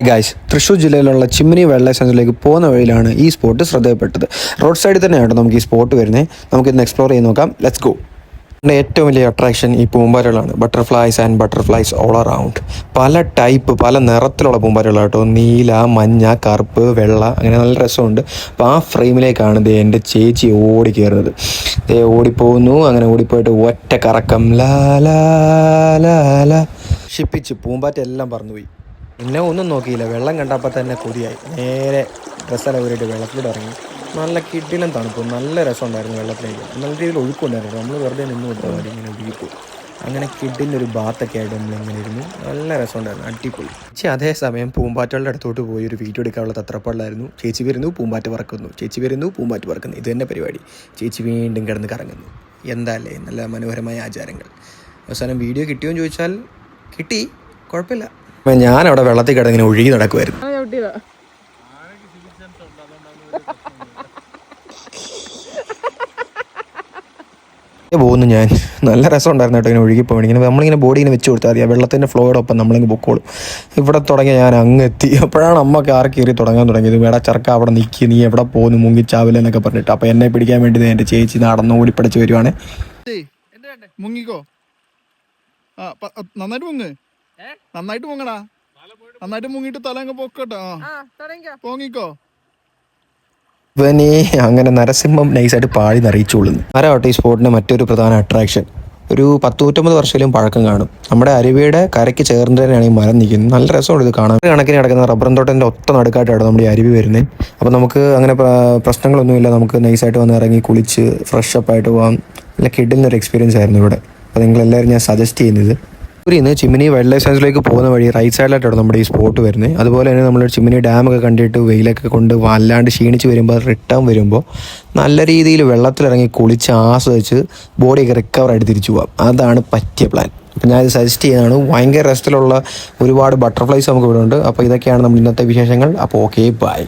Guys, Thrissur ജില്ലയിലുള്ള Chimmini wild life സെഞ്ചുറിയിലേക്ക് പോകുന്ന വഴിയിലാണ് ഈ സ്പോട്ട് ശ്രദ്ധയപ്പെട്ടത്. റോഡ് സൈഡിൽ തന്നെയാണ് നമുക്ക് ഈ സ്പോട്ട് വരുന്നത്. നമുക്കിന്ന് എക്സ്പ്ലോർ ചെയ്ത് നോക്കാം. Let's go. എൻ്റെ ഏറ്റവും വലിയ അട്രാക്ഷൻ ഈ പൂമ്പാറ്റകളാണ്. Butterflies all around. പല ടൈപ്പ്, പല നിറത്തിലുള്ള പൂമ്പാറ്റകളാണ് കേട്ടോ. നീല, മഞ്ഞ, കറുപ്പ്, വെള്ള, അങ്ങനെ നല്ല രസമുണ്ട്. അപ്പോൾ ആ ഫ്രെയിമിലേക്കാണ് എൻ്റെ ചേച്ചി ഓടി കയറുന്നത്. ഓടിപ്പോകുന്നു. അങ്ങനെ ഓടിപ്പോയിട്ട് ഒറ്റ കറക്കം, ലാ ലാ ലാ ലാ. ഷിപ്പിച്ച് പൂമ്പാറ്റ എല്ലാം പറന്നുപോയി. പിന്നെ ഒന്നും നോക്കിയില്ല, വെള്ളം കണ്ടപ്പോൾ തന്നെ കൊതിയായി. നേരെ ഡ്രസ്സെല്ലാം ഊരിയിട്ട് വെള്ളത്തിലൂടെ ഇറങ്ങി. നല്ല കിടിലം തണുപ്പ്, നല്ല രസമുണ്ടായിരുന്നു വെള്ളത്തിലേക്ക്. നല്ല രീതിയിൽ ഒഴുക്കുണ്ടായിരുന്നു. നമ്മൾ വെറുതെ നിന്ന് കൊടുത്താൽ മതി, ഇങ്ങനെ ഒഴുകിപ്പോയി. അങ്ങനെ കിഡിലൊരു ബാത്തൊക്കെ ആയിട്ട് നമ്മളിങ്ങനെ ഇരുന്നു. നല്ല രസമുണ്ടായിരുന്നു, അടിപൊളി. ചേച്ചി അതേസമയം പൂമ്പാറ്റകളുടെ അടുത്തോട്ട് പോയി ഒരു വീഡിയോ എടുക്കാനുള്ള തത്രപ്പാടിലായിരുന്നു. ചേച്ചി വരുന്നു, പൂമ്പാറ്റ് പറക്കുന്നു. ചേച്ചി വരുന്നു, പൂമ്പാറ്റ് പറക്കുന്നു. ഇത് തന്നെ പരിപാടി. ചേച്ചി വീണ്ടും കിടന്ന് കറങ്ങുന്നു. എന്താല്ലേ നല്ല മനോഹരമായ ആചാരങ്ങൾ. അവസാനം വീഡിയോ കിട്ടിയോ എന്ന് ചോദിച്ചാൽ കിട്ടി, കുഴപ്പമില്ല. ഞാനവിടെ വെള്ളത്തിൽ കിടന്നിങ്ങനെ ഒഴുകി നടക്കുമായിരുന്നു. പോകുന്നു ഞാൻ. നല്ല രസം ഉണ്ടായിരുന്നു കേട്ടോ ഇങ്ങനെ ഒഴുകിപ്പോയി. ഇങ്ങനെ നമ്മളിങ്ങനെ ബോഡി ഇങ്ങനെ വെച്ച് കൊടുത്താൽ മതി, ആ വെള്ളത്തിൻ്റെ ഫ്ലോയോടൊപ്പം നമ്മളിങ്ങനെ പൊക്കോളും. ഇവിടെ തുടങ്ങിയ ഞാൻ അങ്ങ് എത്തി. അപ്പോഴാണ് അമ്മ കാർ കയറി തുടങ്ങിയത്. വേടാ ചെറുക്ക അവിടെ നിൽക്കി, നീ എവിടെ പോകുന്നു, മുങ്ങിച്ചാവില്ല എന്നൊക്കെ പറഞ്ഞിട്ട്. അപ്പോൾ എന്നെ പിടിക്കാൻ വേണ്ടി എൻ്റെ ചേച്ചി നടന്ന് ഓടിപ്പടിച്ച് വരുവാണ്. മുങ്ങിക്കോ, നന്നായിട്ട് മുങ്ങ്, നന്നായിട്ട് മുങ്ങടാ, നന്നായിട്ട് മുങ്ങിട്ട് തല അങ്ങ് പൊക്കട്ടോ, പൊങ്ങിക്കോ. ഇവനെ അങ്ങനെ നരസിംഹം നൈസായിട്ട് പാടി നിറയിച്ചുകൊള്ളുന്നു. മരമാവട്ടെ ഈ സ്പോട്ടിൻ്റെ മറ്റൊരു പ്രധാന അട്രാക്ഷൻ. ഒരു 100-150 വർഷത്തിലും പഴക്കം കാണും. നമ്മുടെ അരുവിയുടെ കരയ്ക്ക് ചേർന്ന് തന്നെയാണ് ഈ മരം നിൽക്കുന്നത്. നല്ല രസമുണ്ട് ഇത് കാണാൻ. കണക്കിന് കിടക്കുന്ന റബ്ബറും തോട്ടത്തിൻ്റെ ഒത്ത നടുക്കായിട്ടാണ് നമ്മുടെ ഈ അരുവി വരുന്നത്. അപ്പോൾ നമുക്ക് അങ്ങനെ പ്രശ്നങ്ങളൊന്നുമില്ല. നമുക്ക് നൈസായിട്ട് വന്ന് ഇറങ്ങി കുളിച്ച് ഫ്രഷപ്പായിട്ട് പോകാം. നല്ല കിഡിലിനൊരു എക്സ്പീരിയൻസ് ആയിരുന്നു ഇവിടെ. അപ്പോൾ നിങ്ങളെല്ലാവരും ഞാൻ സജസ്റ്റ് ചെയ്യുന്നത് ഇന്ന് ചിമ്മിനി വൈൽഡ് ലൈഫ് സെഞ്ചുറിയിലേക്ക് പോകുന്ന വഴി റൈറ്റ് സൈഡിലായിട്ടാണ് നമ്മുടെ ഈ സ്പോട്ട് വരുന്നത്. അതുപോലെ തന്നെ നമ്മൾ ചിമ്മിനി ഡാമൊക്കെ കണ്ടിട്ട് വെയിലൊക്കെ കൊണ്ട് വല്ലാണ്ട് ക്ഷീണിച്ച് വരുമ്പോൾ റിട്ടേൺ വരുമ്പോൾ നല്ല രീതിയിൽ വെള്ളത്തിലിറങ്ങി കുളിച്ച് ആസ്വദിച്ച് ബോഡിയൊക്കെ റിക്കവറായിട്ട് തിരിച്ചു പോകാം. അതാണ് പറ്റിയ പ്ലാൻ. അപ്പോൾ ഞാനിത് സജസ്റ്റ് ചെയ്യുന്നതാണ്. ഭയങ്കര രസത്തിലുള്ള ഒരുപാട് ബട്ടർഫ്ലൈസ് നമുക്ക് ഇവിടെ ഉണ്ട്. അപ്പോൾ ഇതൊക്കെയാണ് നമ്മൾ ഇന്നത്തെ വിശേഷങ്ങൾ. അപ്പോൾ ഓക്കെ, ബൈ.